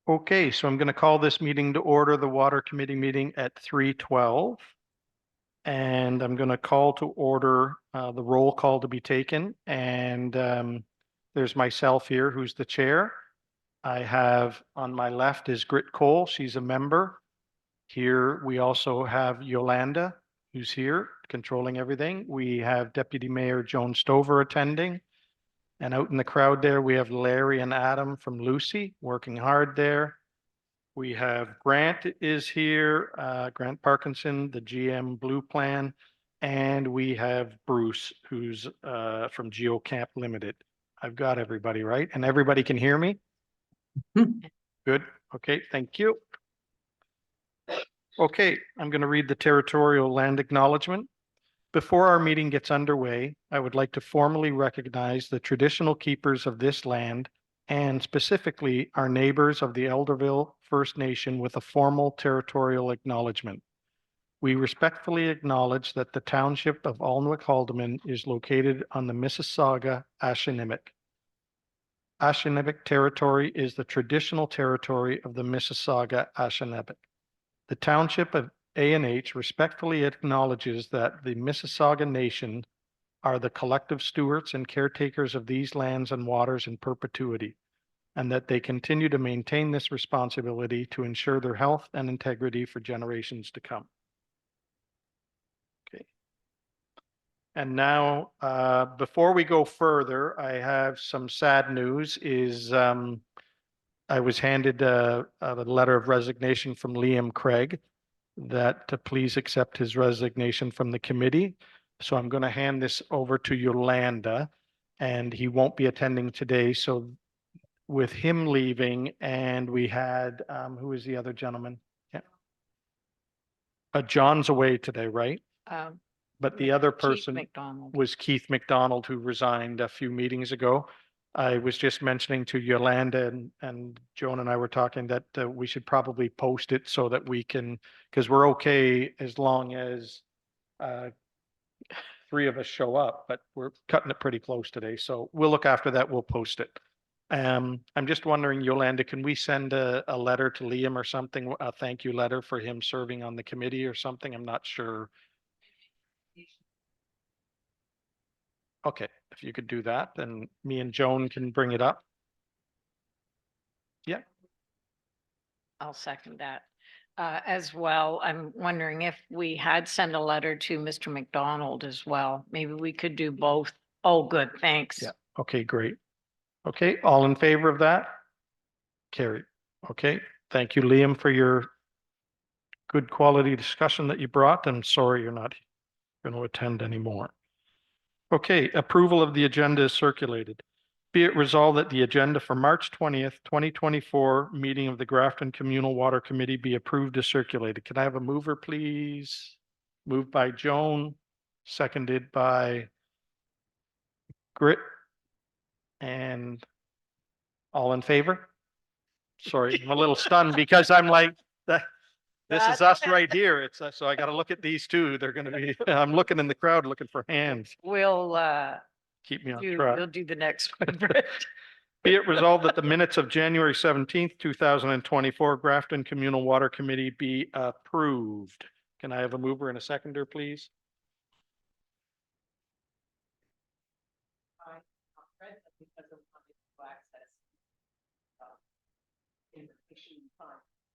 Okay, so I'm going to call this meeting to order, the Water Committee meeting at 3:12. And I'm going to call to order the roll call to be taken. And there's myself here, who's the chair. I have on my left is Grit Cole. She's a member. Here we also have Yolanda, who's here controlling everything. We have Deputy Mayor Joan Stover attending. And out in the crowd there, we have Larry and Adam from Lucy working hard there. We have Grant is here, Grant Parkinson, the GM Blue Plan, and we have Bruce, who's from GeoCamp Limited. I've got everybody right, and everybody can hear me? Good. Okay, thank you. Okay, I'm going to read the territorial land acknowledgement. Before our meeting gets underway, I would like to formally recognize the traditional keepers of this land and specifically our neighbors of the Elderville First Nation with a formal territorial acknowledgement. We respectfully acknowledge that the township of Alnwick-Haldeman is located on the Mississauga-Ashaninnick. Ashaninnick territory is the traditional territory of the Mississauga-Ashaninnick. The township of A&H respectfully acknowledges that the Mississauga Nation are the collective stewards and caretakers of these lands and waters in perpetuity, and that they continue to maintain this responsibility to ensure their health and integrity for generations to come. Okay. And now, before we go further, I have some sad news. I was handed a letter of resignation from Liam Craig that to please accept his resignation from the committee. So I'm going to hand this over to Yolanda, and he won't be attending today. So with him leaving, and we had, who is the other gentleman? Yeah. John's away today, right? But the other person was Keith McDonald, who resigned a few meetings ago. I was just mentioning to Yolanda and Joan and I were talking that we should probably post it so that we can, because we're okay as long as three of us show up, but we're cutting it pretty close today. So we'll look after that. We'll post it. I'm just wondering, Yolanda, can we send a letter to Liam or something, a thank you letter for him serving on the committee or something? I'm not sure. Okay, if you could do that, then me and Joan can bring it up. Yeah. I'll second that. As well, I'm wondering if we had sent a letter to Mr. McDonald as well. Maybe we could do both. Oh, good, thanks. Yeah, okay, great. Okay, all in favor of that? Carried. Okay, thank you, Liam, for your good quality discussion that you brought. I'm sorry you're not going to attend anymore. Okay, approval of the agenda is circulated. Be it resolved that the agenda for March 20th, 2024 meeting of the Grafton Communal Water Committee be approved as circulated. Can I have a mover, please? Moved by Joan, seconded by Grit. And all in favor? Sorry, I'm a little stunned because I'm like, this is us right here. It's so I got to look at these two. They're going to be, I'm looking in the crowd looking for hands. We'll keep me on track. We'll do the next one. Be it resolved that the minutes of January 17th, 2024 Grafton Communal Water Committee be approved. Can I have a mover and a seconder, please?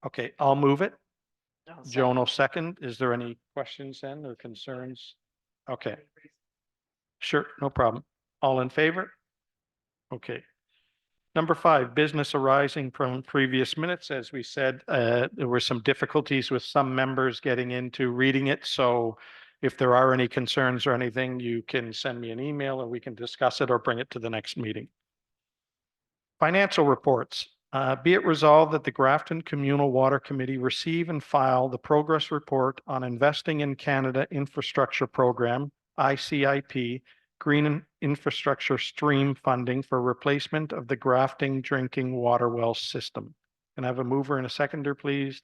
Okay, I'll move it. Joan will second. Is there any questions then or concerns? Okay. Sure, no problem. All in favor? Okay. Number 5, business arising from previous minutes. As we said, there were some difficulties with some members getting into reading it. So if there are any concerns or anything, you can send me an email or we can discuss it or bring it to the next meeting. Financial reports. Be it resolved that the Grafton Communal Water Committee receive and file the progress report on Investing in Canada Infrastructure Program, ICIP, Green Infrastructure Stream funding for replacement of the Grafton drinking water well system. Can I have a mover and a seconder, please?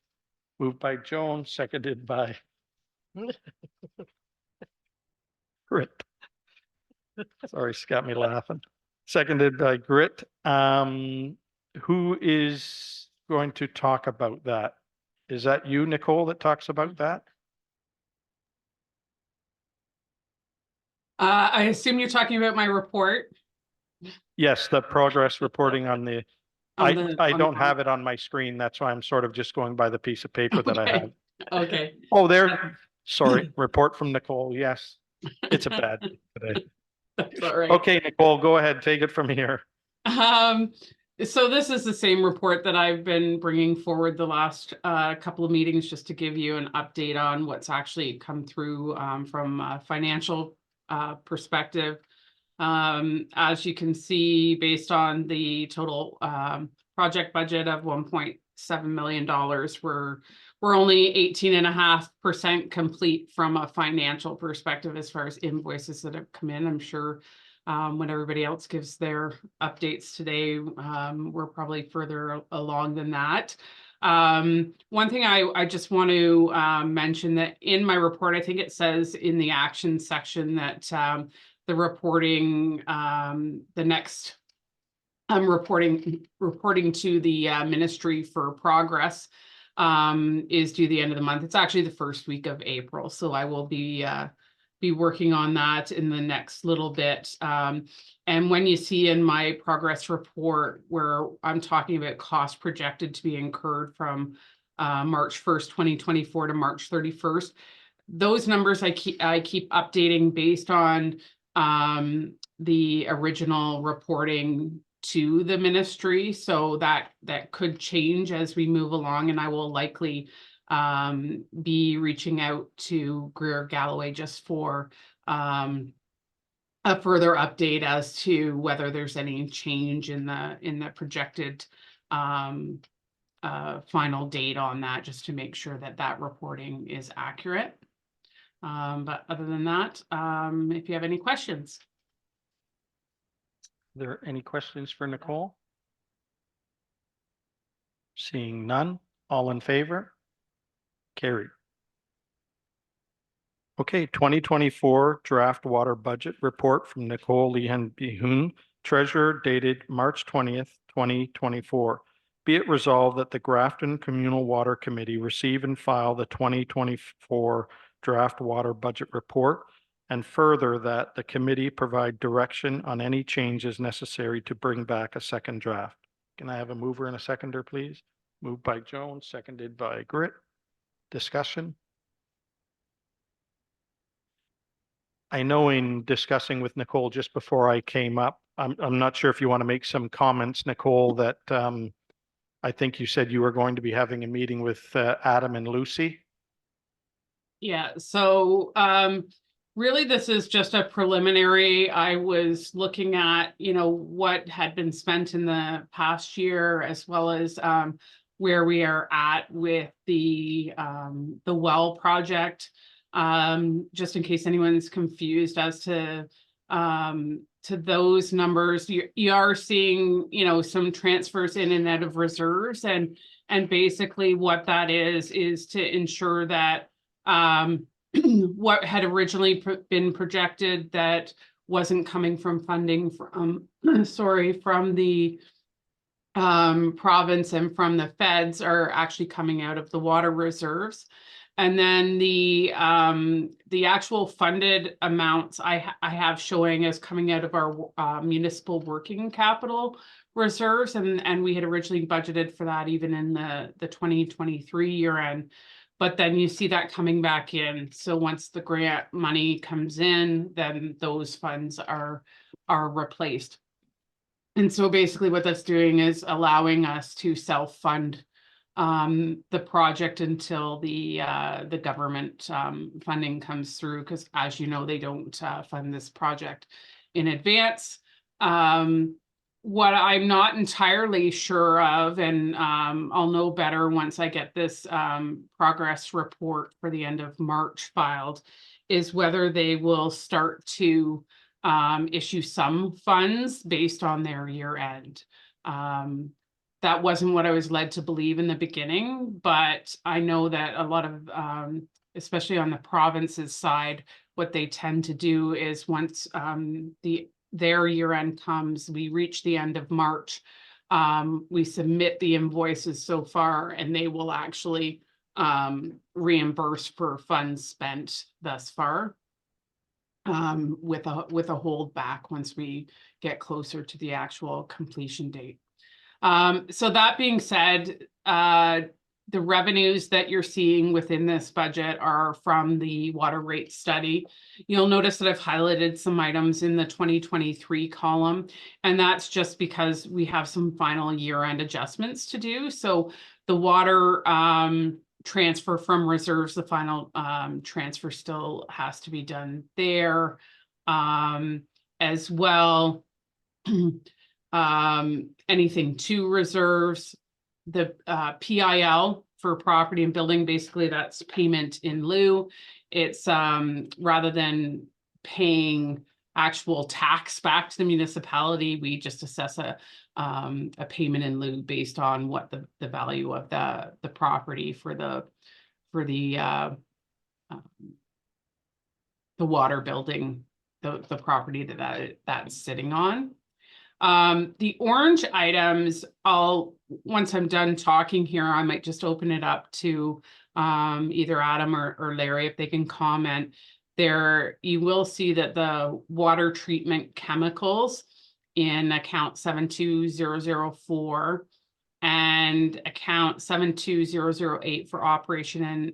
Moved by Joan, seconded by Grit. Sorry, it's got me laughing. Seconded by Grit. Who is going to talk about that? Is that you, Nicole, that talks about that? I assume you're talking about my report. Yes, the progress reporting on the, on I the- on don't the- have it on my screen. That's why I'm sort of just going by the piece of paper that I Okay. have. Okay. Oh, there, sorry, report from Nicole. Yes, it's a bad day today. That's all right. Okay, Nicole, go ahead. Take it from here. So this is the same report that I've been bringing forward the last couple of meetings, just to give you an update on what's actually come through from a financial perspective. As you can see, based on the total project budget of $1.7 million, we're only 18.5% complete from a financial perspective as far as invoices that have come in. I'm sure when everybody else gives their updates today, we're probably further along than that. One thing I just want to mention that in my report, I think it says in the action section that the reporting, the next reporting to the ministry for progress is due the end of the month. It's actually the first week of April, so I will be working on that in the next little bit. And when you see in my progress report where I'm talking about costs projected to be incurred from March 1st, 2024 to March 31st, those numbers I keep updating based on the original reporting to the ministry. So that could change as we move along, and I will likely be reaching out to Greer Galloway just for a further update as to whether there's any change in the projected final date on that, just to make sure that reporting is accurate. But other than that, if you have any questions. Are there any questions for Nicole? Seeing none, all in favor? Carried. Okay, 2024 draft water budget report from Nicole Lehan Behun, Treasurer, dated March 20th, 2024. Be it resolved that the Grafton Communal Water Committee receive and file the 2024 draft water budget report, and further that the committee provide direction on any changes necessary to bring back a second draft. Can I have a mover and a seconder, please? Moved by Jones, seconded by Grit. Discussion? I know in discussing with Nicole just before I came up, I'm not sure if you want to make some comments, Nicole, that I think you said you were going to be having a meeting with Adam and Lucy. Yeah, so really this is just a preliminary. I was looking at, what had been spent in the past year, as well as where we are at with the well project. Just in case anyone's confused as to those numbers, you are seeing, some transfers in and out of reserves, and basically what that is to ensure that what had originally been projected that wasn't coming from funding from from the province and from the feds are actually coming out of the water reserves. And then the actual funded amounts I have showing as coming out of our municipal working capital reserves, and we had originally budgeted for that even in the 2023 year end. But then you see that coming back in. So once the grant money comes in, then those funds are replaced. And so basically what that's doing is allowing us to self-fund the project until the government funding comes through, because as you know, they don't fund this project in advance. What I'm not entirely sure of, and I'll know better once I get this progress report for the end of March filed, is whether they will start to issue some funds based on their year end. That wasn't what I was led to believe in the beginning, but I know that a lot of, especially on the province's side, what they tend to do is once their year end comes, we reach the end of March, we submit the invoices so far, and they will actually reimburse for funds spent thus far. With a hold back once we get closer to the actual completion date. So that being said, the revenues that you're seeing within this budget are from the water rate study. You'll notice that I've highlighted some items in the 2023 column, and that's just because we have some final year-end adjustments to do. So the water transfer from reserves, the final transfer still has to be done there as well. Anything to reserves, the PIL for property and building, basically that's payment in lieu. It's rather than paying actual tax back to the municipality, we just assess a payment in lieu based on what the value of the property for the water building, the property that's sitting on. The orange items, once I'm done talking here, I might just open it up to either Adam or Larry if they can comment. There, you will see that the water treatment chemicals in account 72004 and account 72008 for operation and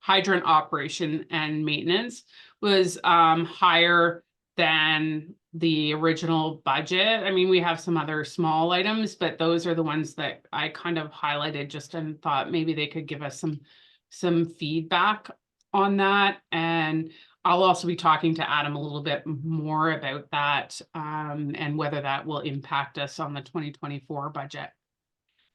hydrant operation and maintenance was higher than the original budget. I mean, we have some other small items, but those are the ones that I kind of highlighted just and thought maybe they could give us some feedback on that. And I'll also be talking to Adam a little bit more about that and whether that will impact us on the 2024 budget.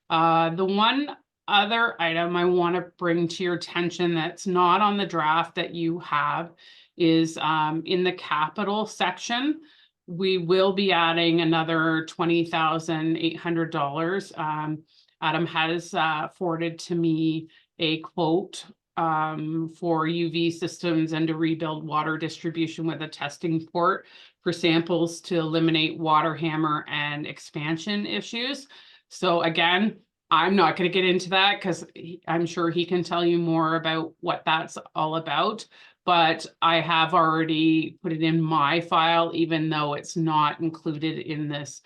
The one other item I want to bring to your attention that's not on the draft that you have is in the capital section. We will be adding another $20,800. Adam has forwarded to me a quote for UV systems and to rebuild water distribution with a testing port for samples to eliminate water hammer and expansion issues. So again, I'm not going to get into that because I'm sure he can tell you more about what that's all about. But I have already put it in my file, even though it's not included in this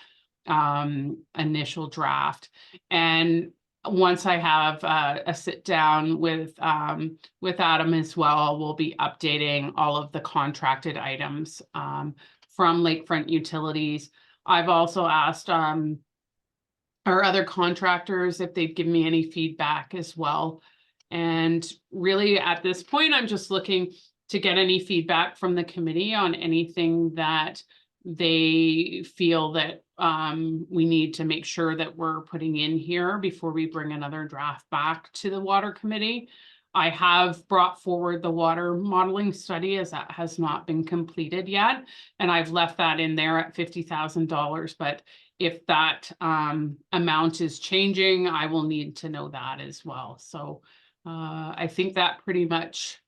initial draft. And once I have a sit down with Adam as well, we'll be updating all of the contracted items from Lakefront Utilities. I've also asked our other contractors if they'd give me any feedback as well. And really at this point, I'm just looking to get any feedback from the committee on anything that they feel that we need to make sure that we're putting in here before we bring another draft back to the water committee. I have brought forward the water modeling study as that has not been completed yet. And I've left that in there at $50,000, but if that amount is changing, I will need to know that as well. So I think that pretty much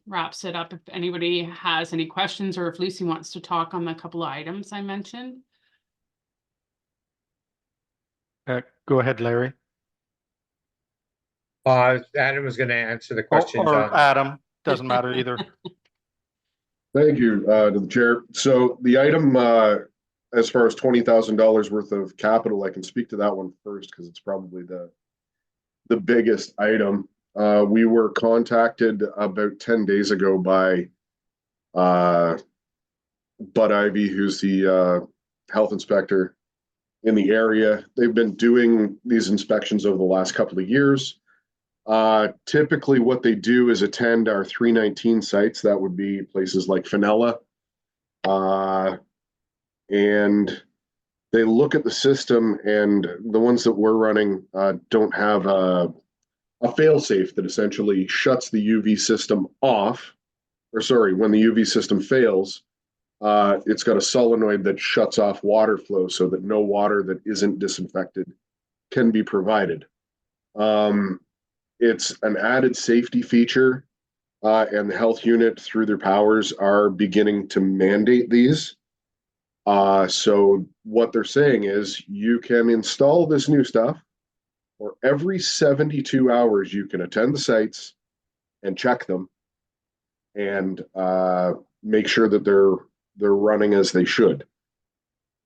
wraps it up. If anybody has any questions or if Lucy wants to talk on the couple of items I mentioned. Go ahead, Larry. Adam was going to answer the questions. Or Adam, doesn't matter either. Thank you to the chair. So the item as far as $20,000 worth of capital, I can speak to that one first because it's probably the biggest item. We were contacted about 10 days ago by Bud Ivy, who's the health inspector in the area. They've been doing these inspections over the last couple of years. Typically what they do is attend our 319 sites. That would be places like Fenella. And they look at the system, and the ones that we're running don't have a fail-safe that essentially shuts the UV system off, or sorry, when the UV system fails, it's got a solenoid that shuts off water flow so that no water that isn't disinfected can be provided. It's an added safety feature, and the health unit, through their powers, are beginning to mandate these. So what they're saying is you can install this new stuff, or every 72 hours you can attend the sites and check them and make sure that they're running as they should.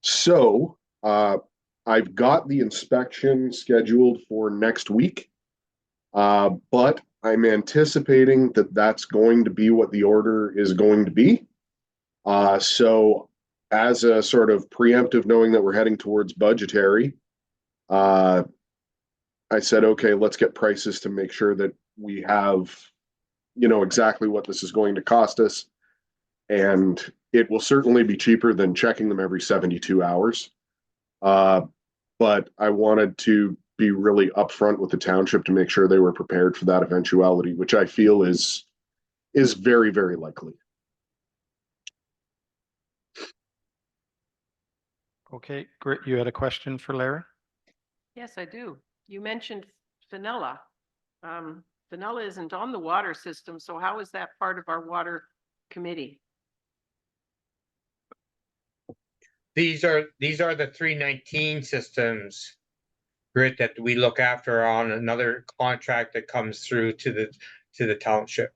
So I've got the inspection scheduled for next week, but I'm anticipating that that's going to be what the order is going to be. So as a sort of preemptive, knowing that we're heading towards budgetary, I said, okay, let's get prices to make sure that we have, exactly what this is going to cost us. And it will certainly be cheaper than checking them every 72 hours. But I wanted to be really upfront with the township to make sure they were prepared for that eventuality, which I feel is very, very likely. Okay, great. You had a question for Larry? Yes, I do. You mentioned Fenella. Fenella isn't on the water system, so how is that part of our water committee? These are the 319 systems, grid, that we look after on another contract that comes through to the township.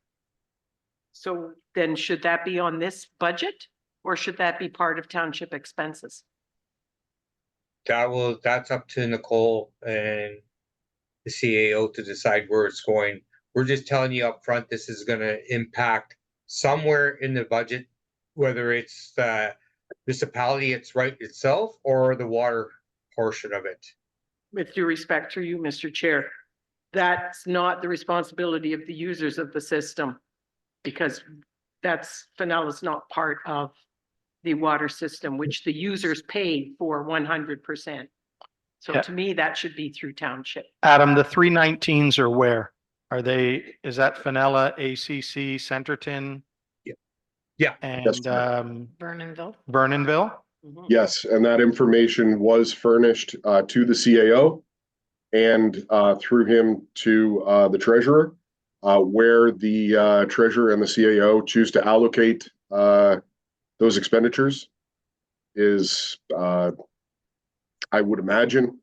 So then should that be on this budget or should that be part of township expenses? That's up to Nicole and the CAO to decide where it's going. We're just telling you up front, this is gonna impact somewhere in the budget, whether it's the municipality itself or the water portion of it. With due respect to you, Mr. Chair, that's not the responsibility of the users of the system because Fenella's not part of the water system, which the users pay for 100%. So Yeah. to me, that should be through township. Adam, the 319s are where? Is that Fenella, ACC, Centerton? Yeah. And That's correct. Vernonville? Vernonville? Mhm. Yes, and that information was furnished to the CAO and through him to the treasurer, where the treasurer and the CAO choose to allocate those expenditures is, I would imagine,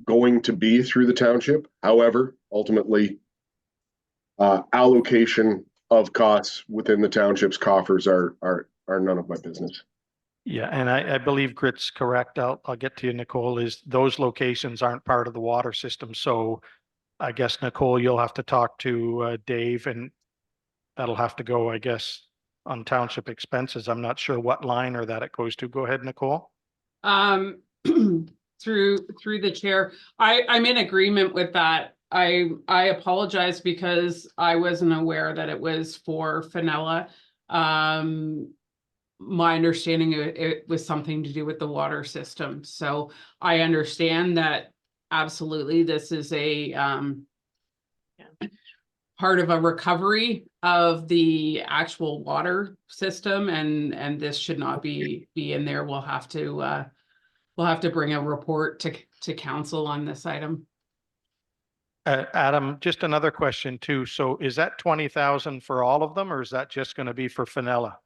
going to be through the township. However, ultimately, allocation of costs within the township's coffers are none of my business. Yeah, and I believe Grit's correct. I'll get to you, Nicole, is those locations aren't part of the water system. So I guess, Nicole, you'll have to talk to Dave and that'll have to go, I guess, on township expenses. I'm not sure what line or that it goes to. Go ahead, Nicole. Through the chair, I'm in agreement with that. I apologize because I wasn't aware that it was for Fenella. My understanding it was something to do with the water system. So I understand that absolutely this is a part of a recovery of the actual water system, and this should not be in there. We'll have to bring a report to council on this item. Adam, just another question too. So is that 20,000 for all of them, or is that just going to be for Fenella?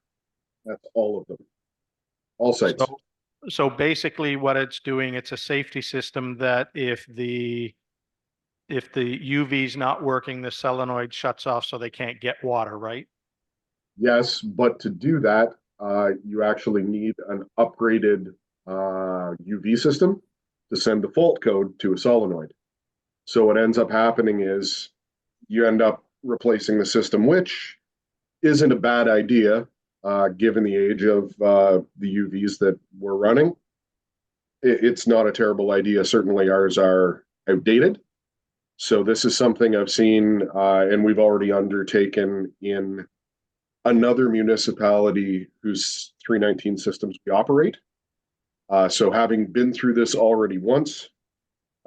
That's all of them. All sites. So basically what it's doing, it's a safety system that if the UV is not working, the solenoid shuts off so they can't get water, right? Yes, but to do that, you actually need an upgraded UV system to send the fault code to a solenoid. So what ends up happening is you end up replacing the system, which isn't a bad idea, given the age of the UVs that we're running. It's not a terrible idea. Certainly ours are outdated. So this is something I've seen, and we've already undertaken in another municipality whose 319 systems we operate. So having been through this already once,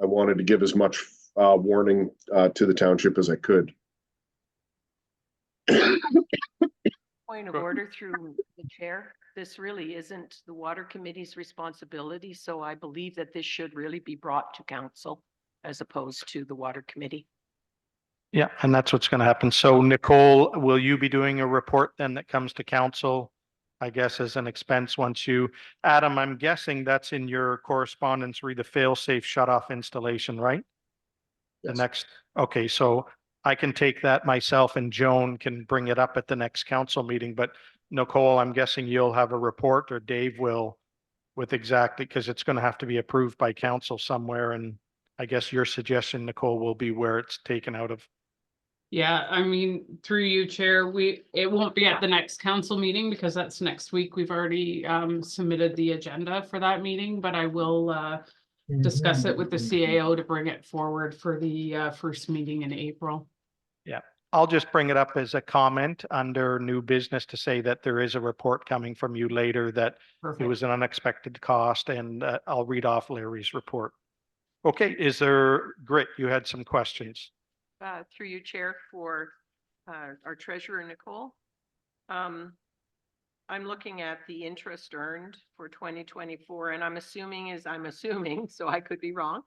I wanted to give as much warning to the township as I could. Point of order through the chair. This really isn't the water committee's responsibility, so I believe that this should really be brought to council as opposed to the water committee. Yeah, and that's what's going to happen. So Nicole, will you be doing a report then that comes to council I guess, as an expense once you, Adam, I'm guessing that's in your correspondence, read the fail-safe shut-off installation, right? The Yes. next, okay, so I can take that myself and Joan can bring it up at the next council meeting, but Nicole, I'm guessing you'll have a report or Dave will with exactly, because it's going to have to be approved by council somewhere. And I guess your suggestion, Nicole, will be where it's taken out of. Yeah, I mean, through you, Chair, it won't be at the next council meeting because that's next week. We've already submitted the agenda for that meeting, but I will discuss it with the CAO to bring it forward for the first meeting in April. Yeah, I'll just bring it up as a comment under new business to say that there is a report coming from you later that it Perfect. was an unexpected cost, and I'll read off Larry's report. Okay, is there, Grit, you had some questions? Through you, Chair, for our treasurer, Nicole. I'm looking at the interest earned for 2024, and I'm assuming, so I could be wrong.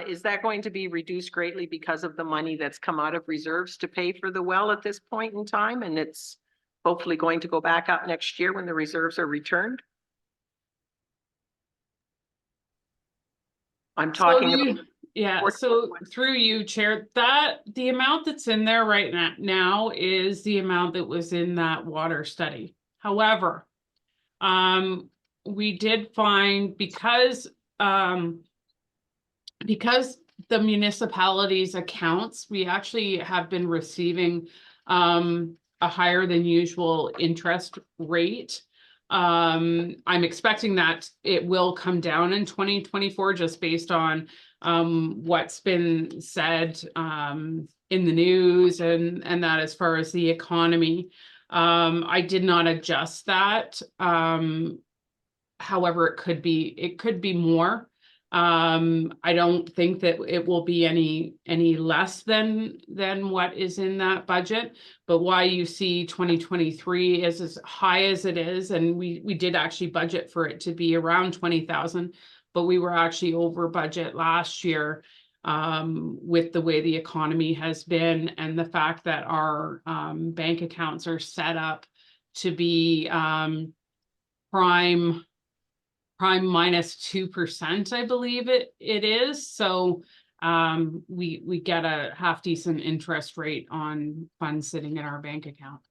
Is that going to be reduced greatly because of the money that's come out of reserves to pay for the well at this point in time? And it's hopefully going to go back up next year when the reserves are returned? I'm talking about. Yeah, so through you, Chair, that the amount that's in there right now is the amount that was in that water study. However, we did find because the municipality's accounts, we actually have been receiving a higher than usual interest rate. I'm expecting that it will come down in 2024 just based on what's been said in the news and that as far as the economy. I did not adjust that. However, it could be more. I don't think that it will be any less than what is in that budget, but why you see 2023 is as high as it is, and we did actually budget for it to be around 20,000, but we were actually over budget last year with the way the economy has been and the fact that our bank accounts are set up to be prime minus 2%, I believe it is. So we get a half decent interest rate on funds sitting in our bank account.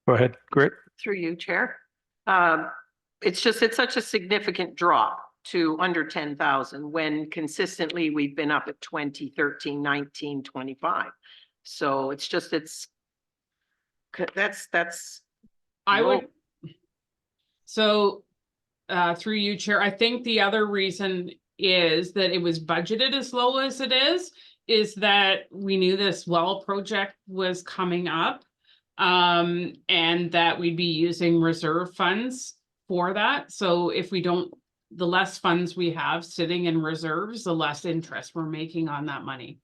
Go ahead, Grit. Through you, Chair. It's such a significant drop to under 10,000 when consistently we've been up at 20, 13, 19, 25. So that's. I would. So through you, Chair, I think the other reason is that it was budgeted as low as it is that we knew this well project was coming up and that we'd be using reserve funds for that. So if we don't, the less funds we have sitting in reserves, the less interest we're making on that money.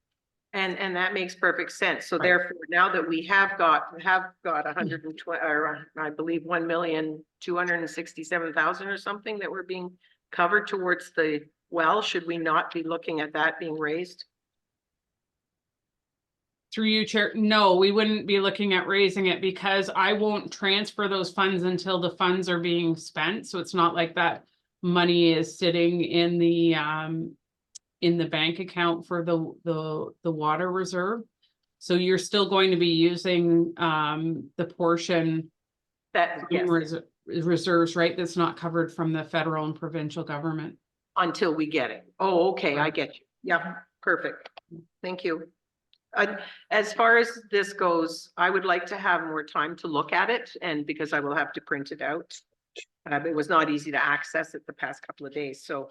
And that makes perfect sense. So Right. therefore, now that we have got 120, or I believe 1,267,000 or something that we're being covered towards the well, should we not be looking at that being raised? Through you, Chair, no, we wouldn't be looking at raising it because I won't transfer those funds until the funds are being spent. So it's not like that money is sitting in the bank account for the water reserve. So you're still going to be using the portion That, yes, reserves, right? That's not covered from the federal and provincial government. until we get it. Oh, okay, I Right. get you. Yeah, perfect. Thank you. As far as this goes, I would like to have more time to look at it, and because I will have to print it out. It was not easy to access it the past couple of days, so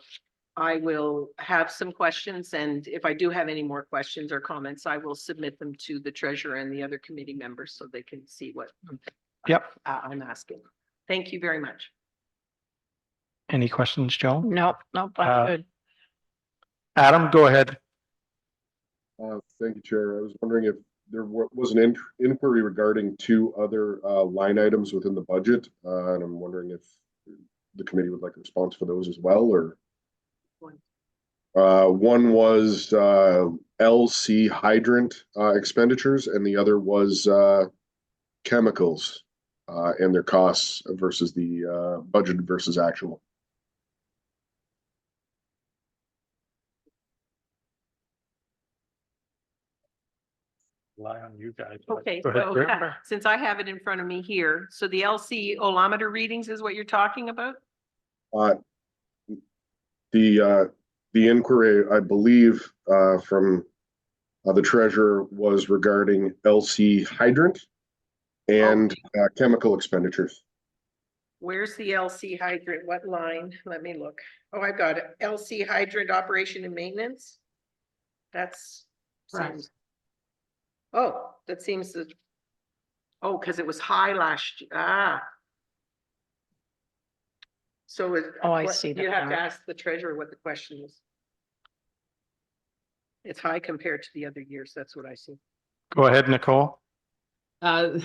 I will have some questions, and if I do have any more questions or comments, I will submit them to the treasurer and the other committee members so they can see what Yep. I'm asking. Thank you very much. Any questions, Joan? Nope, I'm good. Adam, go ahead. Thank you, Chair. I was wondering if there was an inquiry regarding two other line items within the budget, and I'm wondering if the committee would like a response for those as well, or one was LC hydrant expenditures, and the other was chemicals and their costs versus the budget versus actual. Rely on you guys. but Okay, go ahead, so Rick. since I have it in front of me here, so the LC olometer readings is what you're talking about? Uh, the inquiry, I believe, from the treasurer was regarding LC hydrant and chemical expenditures. Where's the LC hydrant? What line? Let me look. Oh, I've got it. LC hydrant operation and maintenance. That's. Correct. seems- Oh, that seems to. Oh, because it was high last, So it. Oh, I what- see the You have to part. ask the treasurer what the question is. It's high compared to the other years. That's what I see. Go ahead, Nicole. Uh,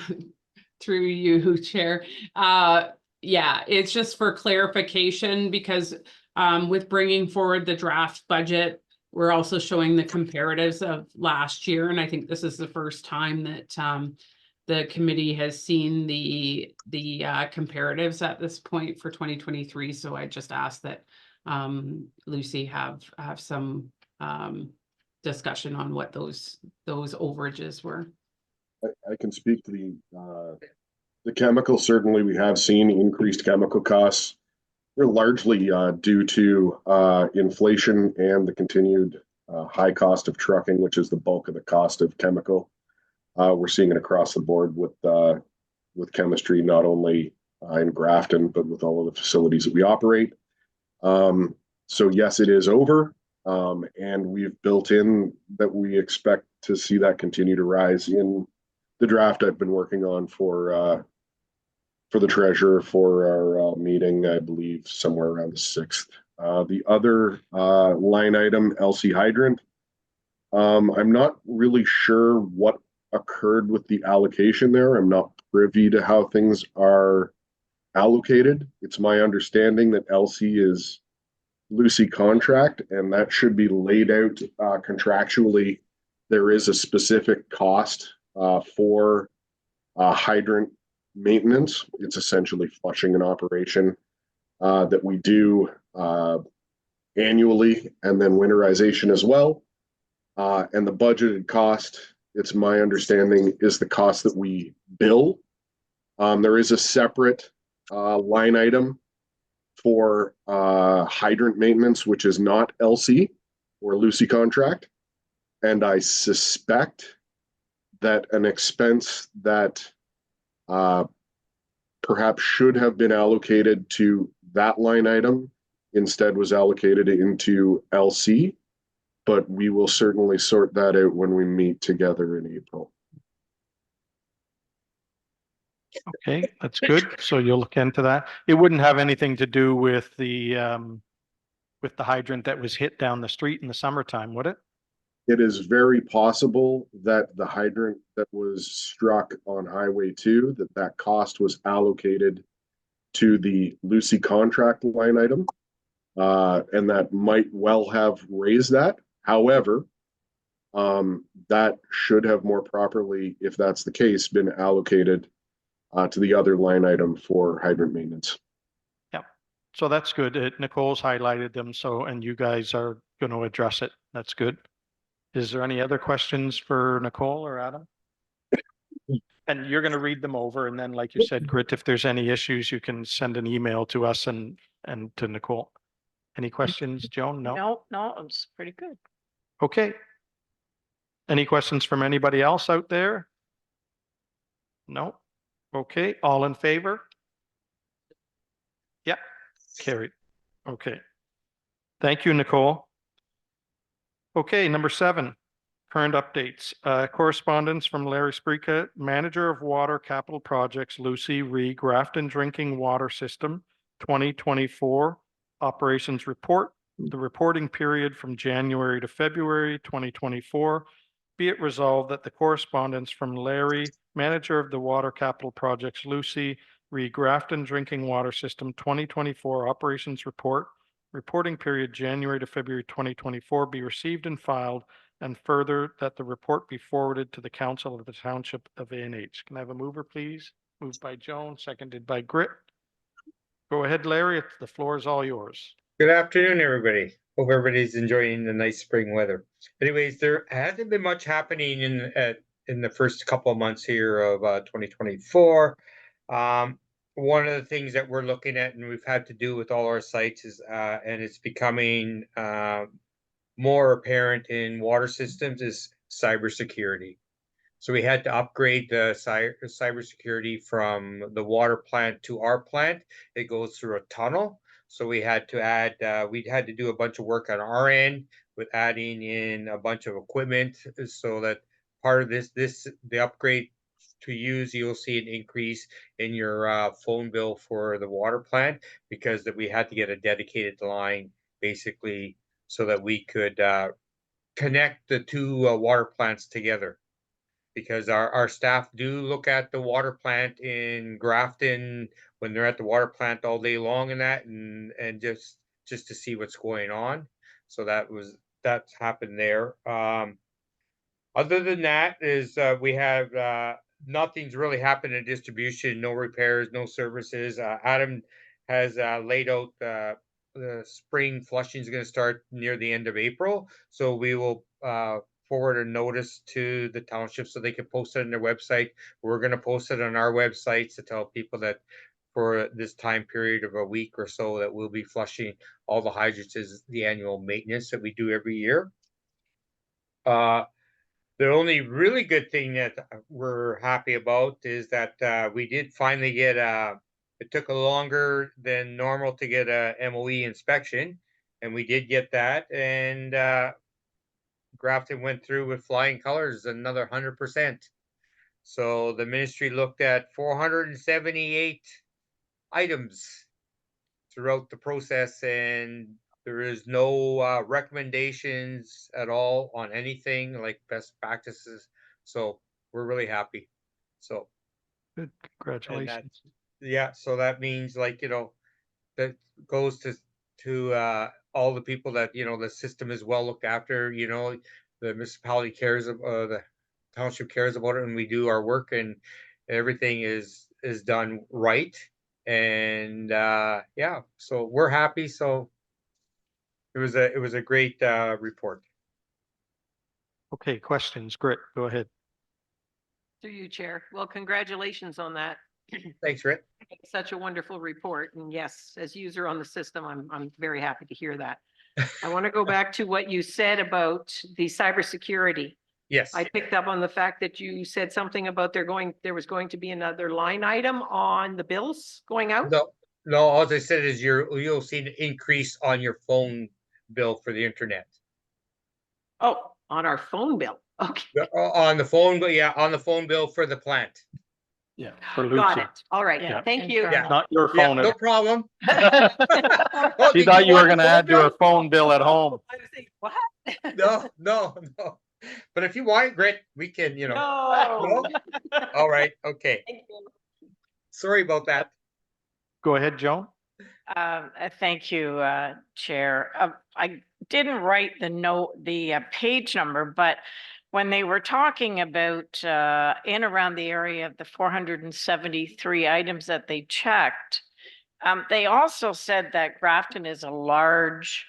through you, Chair. Yeah, it's just for clarification because with bringing forward the draft budget, we're also showing the comparatives of last year. And I think this is the first time that the committee has seen the comparatives at this point for 2023. So I just asked that Lucy have some discussion on what those overages were. I can speak to the chemical. Certainly, we have seen increased chemical costs. They're largely due to inflation and the continued high cost of trucking, which is the bulk of the cost of chemical. We're seeing it across the board with chemistry, not only in Grafton, but with all of the facilities that we operate. So yes, it is over. And we've built in that we expect to see that continue to rise in the draft I've been working on for the treasurer for our meeting, I believe somewhere around the 6th. The other line item, LC hydrant, I'm not really sure what occurred with the allocation there. I'm not privy to how things are allocated. It's my understanding that LC is Lucy contract, and that should be laid out contractually. There is a specific cost for hydrant maintenance. It's essentially flushing an operation that we do annually, and then winterization as well. And the budgeted cost, it's my understanding, is the cost that we bill. There is a separate line item for hydrant maintenance, which is not LC or Lucy contract. And I suspect that an expense that perhaps should have been allocated to that line item instead was allocated into LC, but we will certainly sort that out when we meet together in April. Okay, that's good. So you'll look into that. It wouldn't have anything to do with the hydrant that was hit down the street in the summertime, would it? It is very possible that the hydrant that was struck on Highway 2, that cost was allocated to the Lucy contract line item. And that might well have raised that. However, that should have more properly, if that's the case, been allocated to the other line item for hydrant maintenance. Yeah, so that's good. Nicole's highlighted them, so, and you guys are going to address it. That's good. Is there any other questions for Nicole or Adam? And you're going to read them over, and then, like you said, Grit, if there's any issues, you can send an email to us and to Nicole. Any questions, Joan? No? No, it's pretty good. Okay. Any questions from anybody else out there? No? Okay, all in favor? Yeah, carried. Okay. Thank you, Nicole. Okay, number 7, current updates. Correspondence from Larry Sprika, Manager of Water Capital Projects, Lucy Re Grafton Drinking Water System 2024 Operations Report. The reporting period from January to February 2024. Be it resolved that the correspondence from Larry, Manager of the Water Capital Projects, Lucy Re Grafton Drinking Water System 2024 Operations Report, reporting period January to February 2024, be received and filed, and further that the report be forwarded to the Council of the Township of ANH. Can I have a mover, please? Moved by Joan, seconded by Grit. Go ahead, Larry. The floor is all yours. Good afternoon, everybody. Hope everybody's enjoying the nice spring weather. Anyways, there hasn't been much happening in the first couple of months here of 2024. One of the things that we're looking at and we've had to do with all our sites is and it's becoming more apparent in water systems is cybersecurity. So we had to upgrade the cybersecurity from the water plant to our plant. It goes through a tunnel. So we had to add, we had to do a bunch of work on our end with adding in a bunch of equipment so that part of the upgrade to use, you'll see an increase in your phone bill for the water plant because that we had to get a dedicated line basically so that we could connect the two water plants together. Because our staff do look at the water plant in Grafton when they're at the water plant all day long and that and just to see what's going on. So that's happened there. Other than that is we have nothing's really happened in distribution, no repairs, no services. Adam has laid out the spring flushing is going to start near the end of April. So we will forward a notice to the township so they can post it on their website. We're going to post it on our websites to tell people that for this time period of a week or so that we'll be flushing all the hydrants is the annual maintenance that we do every year. The only really good thing that we're happy about is that we did finally get it took longer than normal to get a MOE inspection, and we did get that, and Grafton went through with flying colors another 100%. So the ministry looked at 478 items throughout the process, and there is no recommendations at all on anything like best practices. So we're really happy. So Good. Congratulations. yeah, so that means like, that goes to all the people that, the system is well looked after, the municipality cares, the township cares about it, and we do our work and everything is done right. And yeah, so we're happy. So it was a great report. Okay, questions. Grit, go ahead. Through you, Chair. Well, congratulations on that. Thanks, Rick. Such a wonderful report. And yes, as user on the system, I'm very happy to hear that. I want to go back to what you said about the cybersecurity. Yes. I picked up on the fact that you said something about there was going to be another line item on the bills going out. No, all I said is you'll see an increase on your phone bill for the internet. Oh, on our phone bill. Okay, On the phone, but yeah, on the phone bill for the plant. Yeah. For got Lucy. it. All right, Yeah, thank you. internal. Not your Yeah, phone. no problem. She thought you were gonna add to her phone bill at home. I was thinking, what? No. But if you want, Grit, we can, No. No? All right, okay. Thank you. Sorry about that. Go ahead, Joan. Thank you, Chair. I didn't write the page number, but when they were talking about in around the area of the 473 items that they checked, they also said that Grafton is a large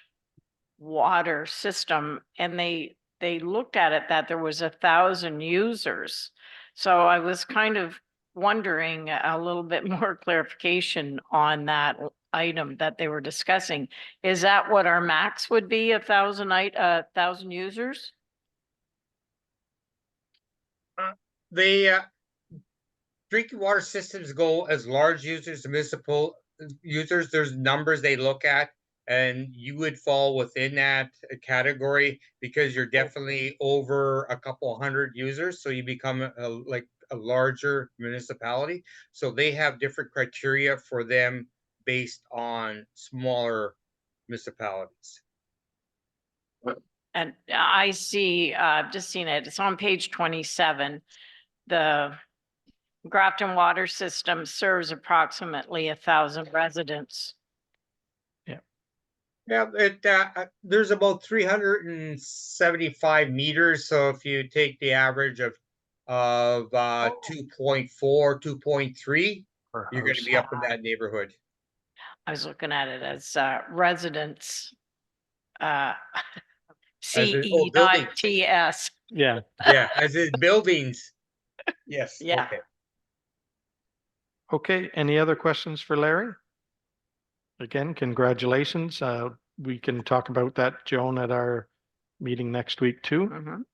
water system, and they looked at it that there was 1,000 users. So I was kind of wondering a little bit more clarification on that item that they were discussing. Is that what our max would be, 1,000 users? The drinking water systems go as large users, municipal users. There's numbers they look at, and you would fall within that category because you're definitely over a couple hundred users. So you become like a larger municipality. So they have different criteria for them based on smaller municipalities. And I see, I've just seen it. It's on page 27. The Grafton water system serves approximately 1,000 residents. Yeah, there's about 375 meters. So if you take the average of of 2.4, 2.3, you're gonna be up in that neighborhood. I was looking at it as residents. As in- CE, oh, not buildings. TS. Yeah, Yeah, as in buildings. Yes, Yeah. okay. okay, any other questions for Larry? Again, congratulations. We can talk about that, Joan, at our meeting next week too. Mhm.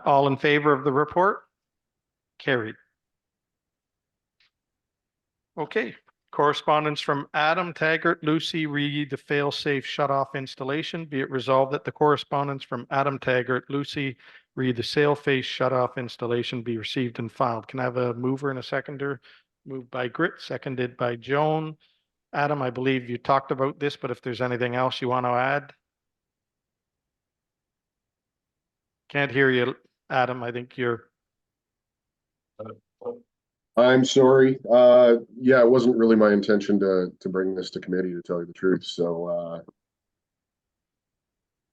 All in favor of the report? Carried. Okay, correspondence from Adam Taggart, Lucy Reed, the fail-safe shut-off installation. Be it resolved that the correspondence from Adam Taggart, Lucy Reed, the sail-face shut-off installation be received and filed. Can I have a mover and a seconder? Moved by Grit, seconded by Joan. Adam, I believe you talked about this, but if there's anything else you want to add? Can't hear you, Adam. I think you're, I'm sorry. Yeah, it wasn't really my intention to bring this to committee, to tell you the truth. So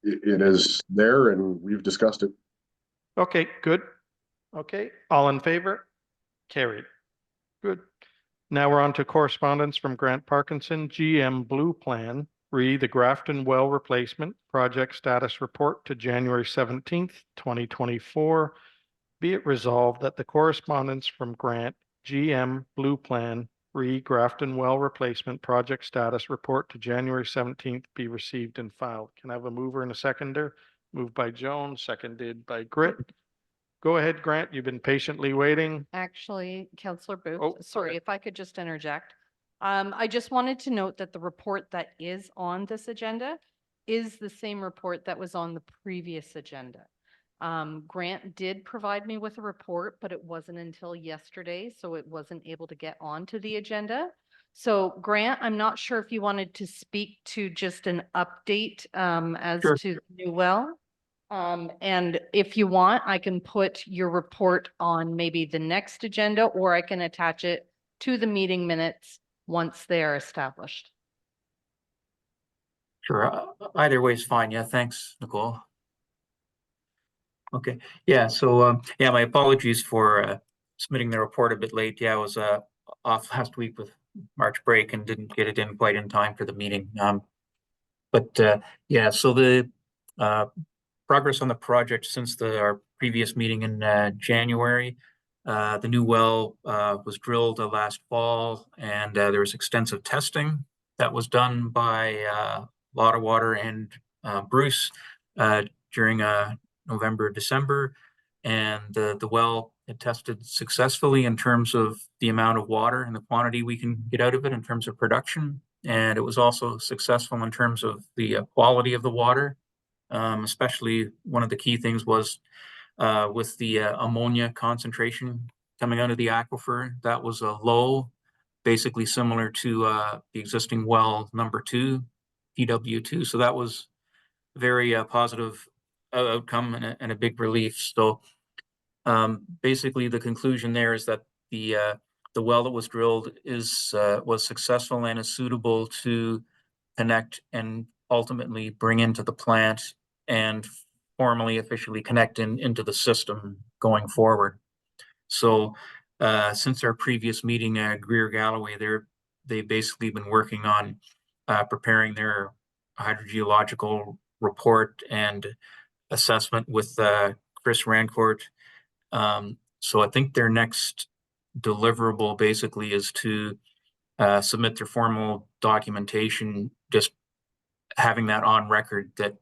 it is there and we've discussed it. okay, good. Okay, all in favor? Carried. Good. Now we're on to correspondence from Grant Parkinson, GM Blue Plan, re the Grafton Well Replacement Project Status Report to January 17th, 2024. Be it resolved that the correspondence from Grant, GM Blue Plan, re Grafton Well Replacement Project Status Report to January 17th be received and filed. Can I have a mover and a seconder? Moved by Joan, seconded by Grit. Go ahead, Grant. You've been patiently waiting. Actually, Councillor Oh, Booth, sorry, okay. if I could just interject. I just wanted to note that the report that is on this agenda is the same report that was on the previous agenda. Grant did provide me with a report, but it wasn't until yesterday, so it wasn't able to get onto the agenda. So Grant, I'm not sure if you wanted to speak to just an update as Sure. to the new well. And if you want, I can put your report on maybe the next agenda, or I can attach it to the meeting minutes once they are established. Sure, either way is fine. Yeah, thanks, Nicole. Okay, yeah, so, yeah, my apologies for submitting the report a bit late. Yeah, I was off last week with March break and didn't get it in quite in time for the meeting. But yeah, so the progress on the project since our previous meeting in January. The new well was drilled last fall, and there was extensive testing that was done by Lot of Water and Bruce during November, December, and the well had tested successfully in terms of the amount of water and the quantity we can get out of it in terms of production. And it was also successful in terms of the quality of the water. Especially one of the key things was with the ammonia concentration coming out of the aquifer. That was low, basically similar to the existing well number 2, PW2. So that was very positive outcome and a big relief. So basically the conclusion there is that the well that was drilled was successful and is suitable to connect and ultimately bring into the plant and formally officially connect into the system going forward. So since our previous meeting at Greer Galloway, they've basically been working on preparing their hydrogeological report and assessment with Chris Rancourt. So I think their next deliverable basically is to submit their formal documentation, just having that on record that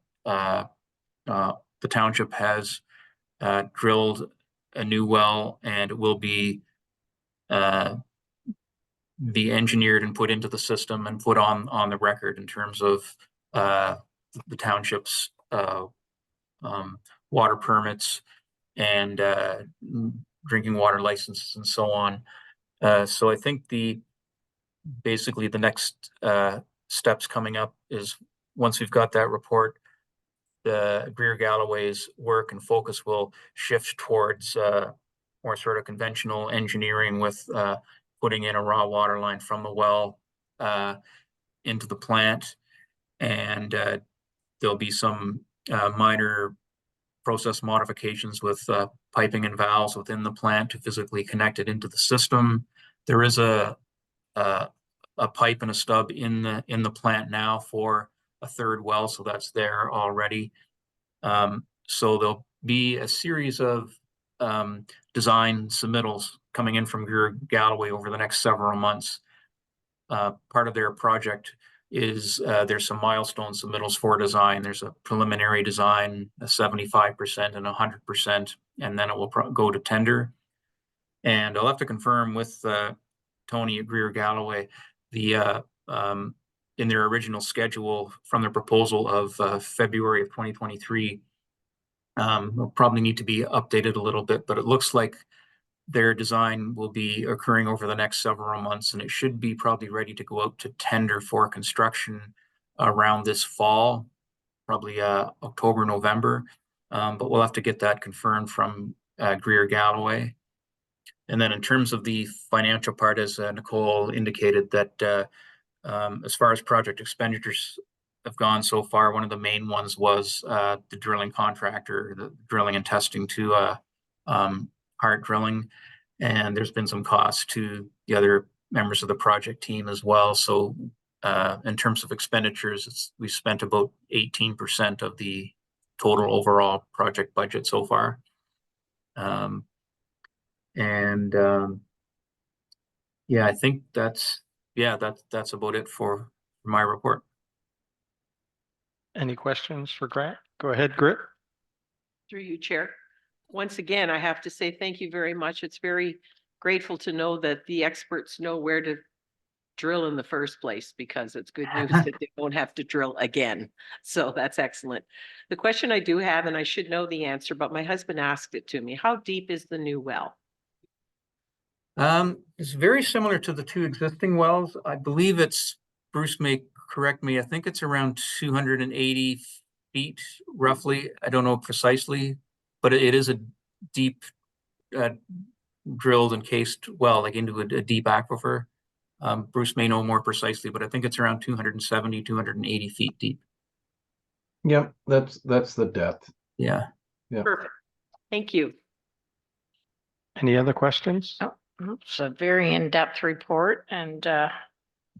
the township has drilled a new well and it will be engineered and put into the system and put on the record in terms of the township's water permits and drinking water licenses and so on. So I think basically the next steps coming up is once we've got that report, the Greer Galloway's work and focus will shift towards more sort of conventional engineering with putting in a raw water line from the well into the plant. And there'll be some minor process modifications with piping and valves within the plant to physically connect it into the system. There is a pipe and a stub in the plant now for a third well, so that's there already. So there'll be a series of design submittals coming in from Greer Galloway over the next several months. Part of their project is there's some milestone submittals for design. There's a preliminary design, a 75% and 100%, and then it will go to tender. And I'll have to confirm with Tony at Greer Galloway the in their original schedule from their proposal of February of 2023. Will probably need to be updated a little bit, but it looks like their design will be occurring over the next several months, and it should be probably ready to go out to tender for construction around this fall, probably October, November. But we'll have to get that confirmed from Greer Galloway. And then in terms of the financial part, as Nicole indicated, that as far as project expenditures have gone so far, one of the main ones was the drilling contractor, the drilling and testing to Hart Drilling. And there's been some costs to the other members of the project team as well. So in terms of expenditures, we spent about 18% of the total overall project budget so far. Yeah, I think that's about it for my report. Any questions for Grant? Go ahead, Grit. Through you, Chair. Once again, I have to say thank you very much. It's very grateful to know that the experts know where to drill in the first place, because it's good news that they won't have to drill again. So that's excellent. The question I do have, and I should know the answer, but my husband asked it to me. How deep is the new well? It's very similar to the two existing wells. I believe it's, Bruce may correct me, I think it's around 280 feet roughly. I don't know precisely, but it is a deep drilled and cased well, like into a deep aquifer. Bruce may know more precisely, but I think it's around 270, 280 feet deep. Yep, that's the depth. Yeah. Yeah. Perfect. Thank you. Any other questions? Oh, it's a very in-depth report, and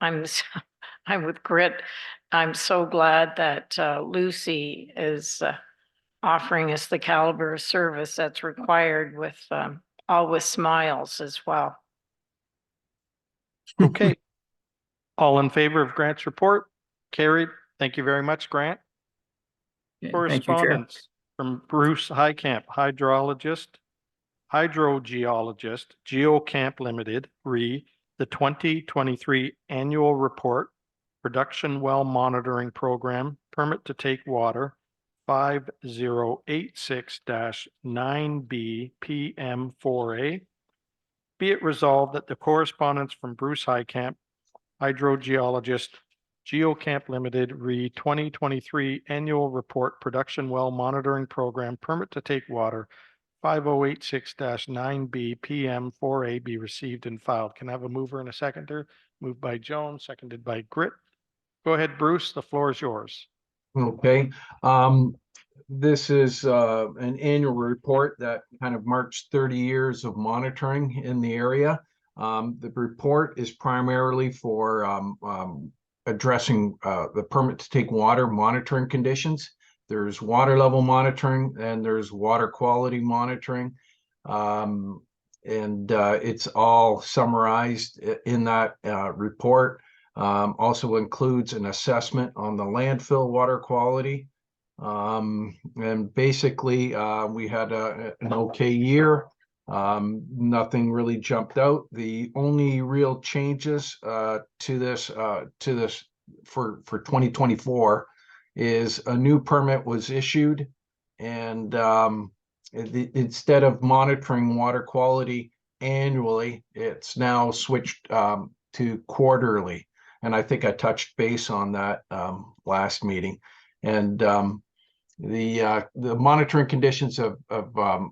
I'm with Grit. I'm so glad that Lucy is offering us the caliber of service that's required with Always Smiles as well. Okay. All in favor of Grant's report? Carried. Thank you very much, Grant. Yeah, thank you, Chair. Correspondence from Bruce Highcamp, hydrogeologist, Geocamp Limited, re the 2023 annual report, production well monitoring program, permit to take water, 5086-9B PM4A. Be it resolved that the correspondence from Bruce Highcamp, hydrogeologist, Geocamp Limited, re 2023 annual report, production well monitoring program, permit to take water, 5086-9B PM4A be received and filed. Can I have a mover and a seconder? Moved by Jones, seconded by Grit. Go ahead, Bruce. The floor is yours. Okay. This is an annual report that kind of marks 30 years of monitoring in the area. The report is primarily for addressing the permit to take water monitoring conditions. There's water level monitoring and there's water quality monitoring. It's all summarized in that report. Also includes an assessment on the landfill water quality. And basically, we had an okay year. Nothing really jumped out. The only real changes to this for 2024 is a new permit was issued, and instead of monitoring water quality annually, it's now switched to quarterly. And I think I touched base on that last meeting. And the monitoring conditions have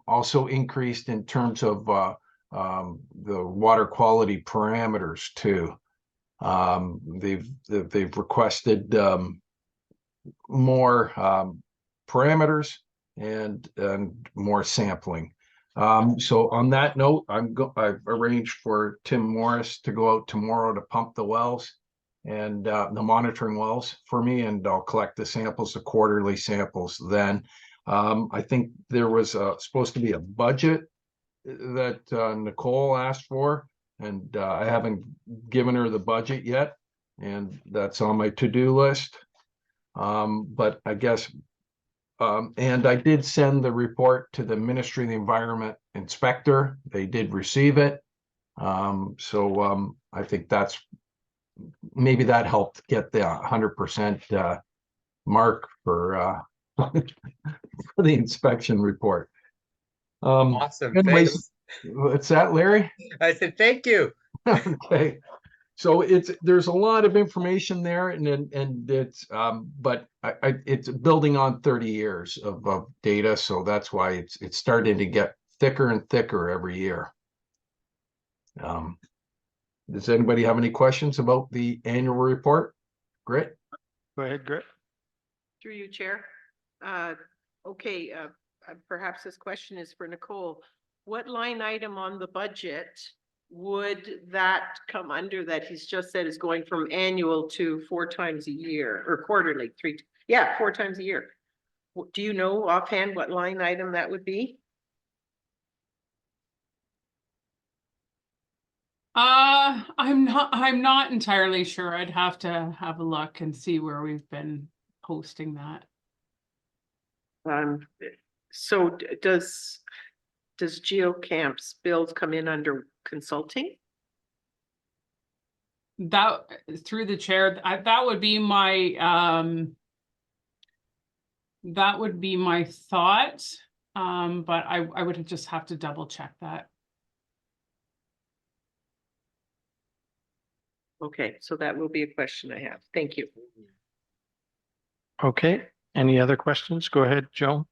also increased in terms of the water quality parameters too. They've requested more parameters and more sampling. So on that note, I've arranged for Tim Morris to go out tomorrow to pump the wells and the monitoring wells for me, and I'll collect the samples, the quarterly samples then. I think there was supposed to be a budget that Nicole asked for, and I haven't given her the budget yet, and that's on my to-do list. But I guess, and I did send the report to the Ministry of the Environment Inspector. They did receive it. So I think that's, maybe that helped get the 100% mark for for the inspection report. Awesome, Anyways, thanks. what's that, Larry? I said, thank you. Okay. So there's a lot of information there, and it's but it's building on 30 years of data, so that's why it's starting to get thicker and thicker every year. Does anybody have any questions about the annual report? Grit? Go ahead, Grit. Through you, Chair. Okay, perhaps this question is for Nicole. What line item on the budget would that come under that he's just said is going from annual to 4 times a year or quarterly, 4 times a year? Do you know offhand what line item that would be? I'm not entirely sure. I'd have to have a look and see where we've been posting that. So does GeoCamp's bills come in under consulting? That, through the chair, that would be my thought. But I would just have to double check that. Okay, so that will be a question I have. Thank you. Okay, any other questions? Go ahead, Joan.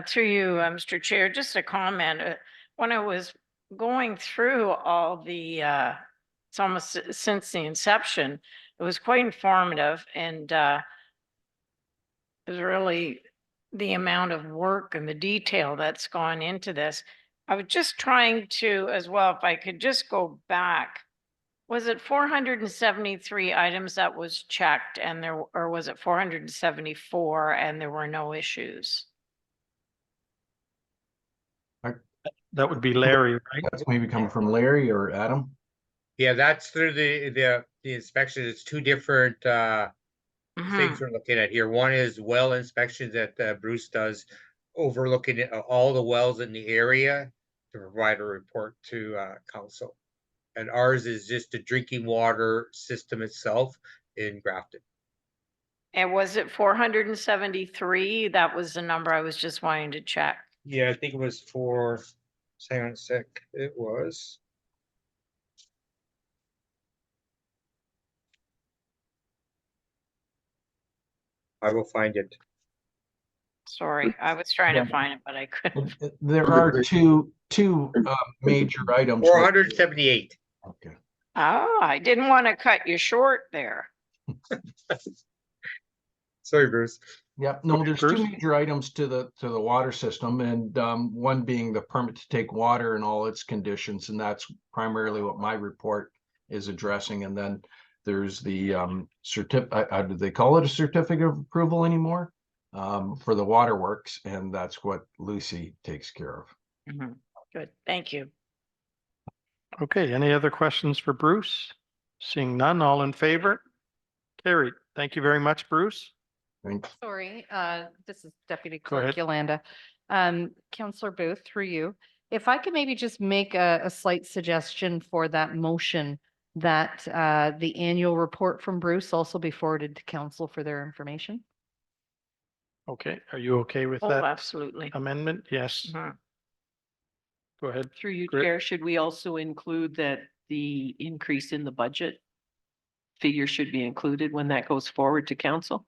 Through you, Mr. Chair, just a comment. When I was going through all the, it's almost since the inception, it was quite informative, and it was really the amount of work and the detail that's gone into this. I was just trying to, as well, if I could just go back. Was it 473 items that was checked, and or was it 474 and there were no issues? That would be Larry, right? That's maybe coming from Larry or Adam. Yeah, that's through the inspection. It's 2 different things we're looking at here. One is well inspections that Bruce does, overlooking all the wells in the area to provide a report to council. And ours is just the drinking water system itself in Grafton. And was it 473? That was the number I was just wanting to check. Yeah, I think it was hang on a sec. It was. I will find it. Sorry, I was trying to find it, but I couldn't. There are two major items. 478. Okay. Oh, I didn't want to cut you short there. Sorry, Bruce. Yep, no, there's Bruce? 2 major items to the water system, and one being the permit to take water and all its conditions, and that's primarily what my report is addressing. And then there's the do they call it a certificate of approval anymore? For the waterworks, and that's what Lucy takes care of. Good, thank you. Okay, any other questions for Bruce? Seeing none, all in favor? Carried. Thank you very much, Bruce. Thanks. Sorry, this is Deputy Go Clerk ahead. Yolanda. Councillor Booth, through you. If I could maybe just make a slight suggestion for that motion that the annual report from Bruce also be forwarded to council for their information. Okay, are you okay with Oh, that absolutely. amendment? Yes. Mhm. Go ahead. Through you, Grit. Chair, should we also include that the increase in the budget figure should be included when that goes forward to council?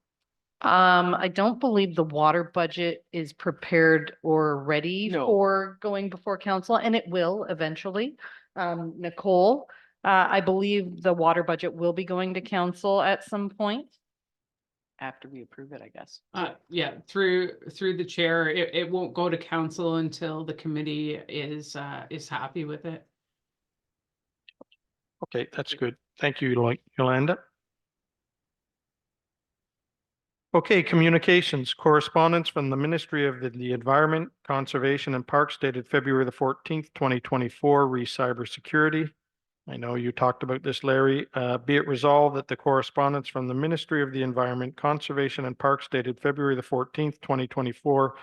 I don't believe the water budget is prepared or ready No. for going before council, and it will eventually. Nicole, I believe the water budget will be going to council at some point. after we approve it, I guess. Yeah, through the chair, it won't go to council until the committee is happy with it. Okay, that's good. Thank you, Yolanda. Okay, communications, correspondence from the Ministry of the Environment, Conservation and Parks dated February the 14th, 2024, cybersecurity. I know you talked about this, Larry. Be it resolved that the correspondence from the Ministry of the Environment, Conservation and Parks dated February the 14th, 2024,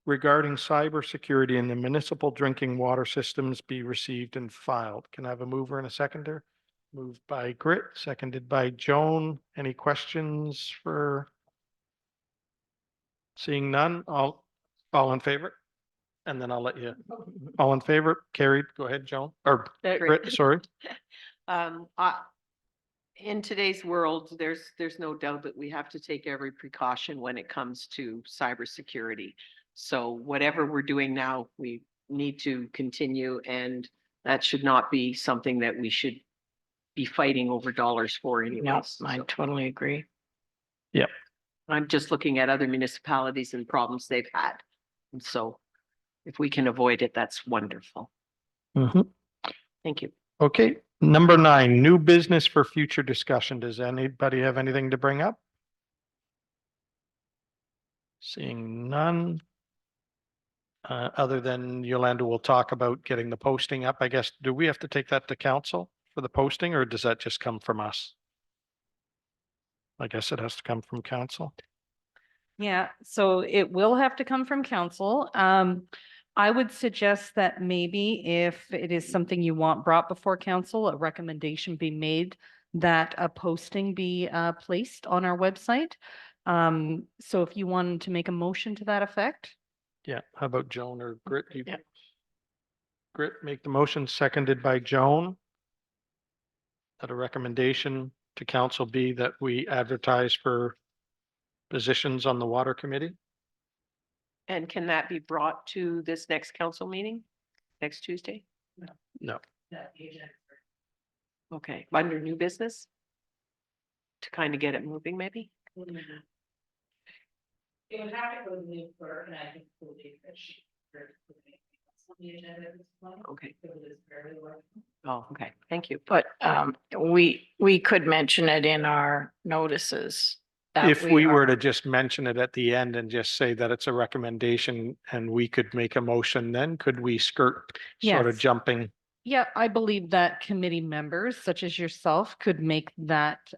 regarding cybersecurity in the municipal drinking water systems be received and filed. Can I have a mover and a seconder? Moved by Grit, seconded by Joan. Any questions for? Seeing none, all in favor? And then I'll let you, all in favor, carried. Go ahead, Joan, or Grit, sorry. In today's world, there's no doubt that we have to take every precaution when it comes to cybersecurity. So whatever we're doing now, we need to continue, and that should not be something that we should be fighting over dollars for anyway. No, I totally agree. Yep. I'm just looking at other municipalities and problems they've had. And so if we can avoid it, that's wonderful. Thank you. Okay, number 9, new business for future discussion. Does anybody have anything to bring up? Seeing none. Other than Yolanda will talk about getting the posting up, I guess. Do we have to take that to council for the posting, or does that just come from us? I guess it has to come from council. Yeah, so it will have to come from council. I would suggest that maybe if it is something you want brought before council, a recommendation be made that a posting be placed on our website. So if you wanted to make a motion to that effect. Yeah, how about Joan or Grit? Yeah. Grit, make the motion, seconded by Joan. That a recommendation to council be that we advertise for positions on the water committee? And can that be brought to this next council meeting, next Tuesday? No. Okay, under new business? To kind of get it moving, maybe? It would have to go to the clerk, and I think we'll be Okay. Oh, okay, thank you. But we could mention it in our notices. that If we are- were to just mention it at the end and just say that it's a recommendation and we could make a motion, then could we skirt sort of Yes. jumping? Yeah, I believe that committee members such as yourself could make that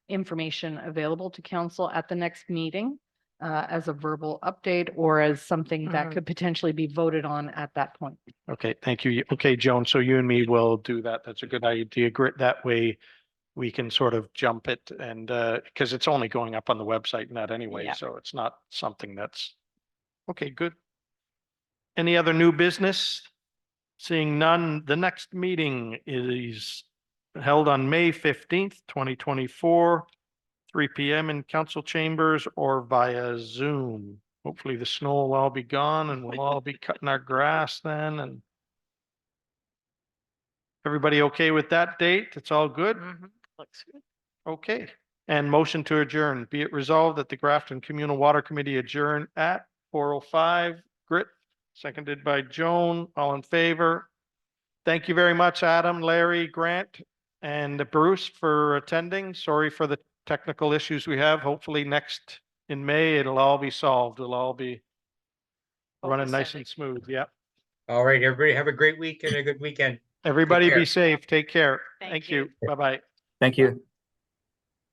information available to council at the next meeting as a verbal update or as something that Mhm. could potentially be voted on at that point. Okay, thank you. Okay, Joan, so you and me will do that. That's a good idea. Grit, that way we can sort of jump it and because it's only going up on the website and that anyway, Yeah. so it's not something that's okay, good. Any other new business? Seeing none, the next meeting is held on May 15th, 2024, 3 p.m. in council chambers or via Zoom. Hopefully the snow will all be gone and we'll all be cutting our grass then. And everybody okay with that date? It's all good? Mhm. Looks good. Okay. And motion to adjourn. Be it resolved that the Grafton Communal Water Committee adjourn at 4:05. Grit, seconded by Joan. All in favor? Thank you very much, Adam, Larry, Grant, and Bruce for attending. Sorry for the technical issues we have. Hopefully next in May, it'll all be solved. It'll all be running nice and smooth. Yeah. All right, everybody have a great week and a good weekend. Everybody care. be safe. Take care. Thank Thank you. you. Bye-bye. Thank you.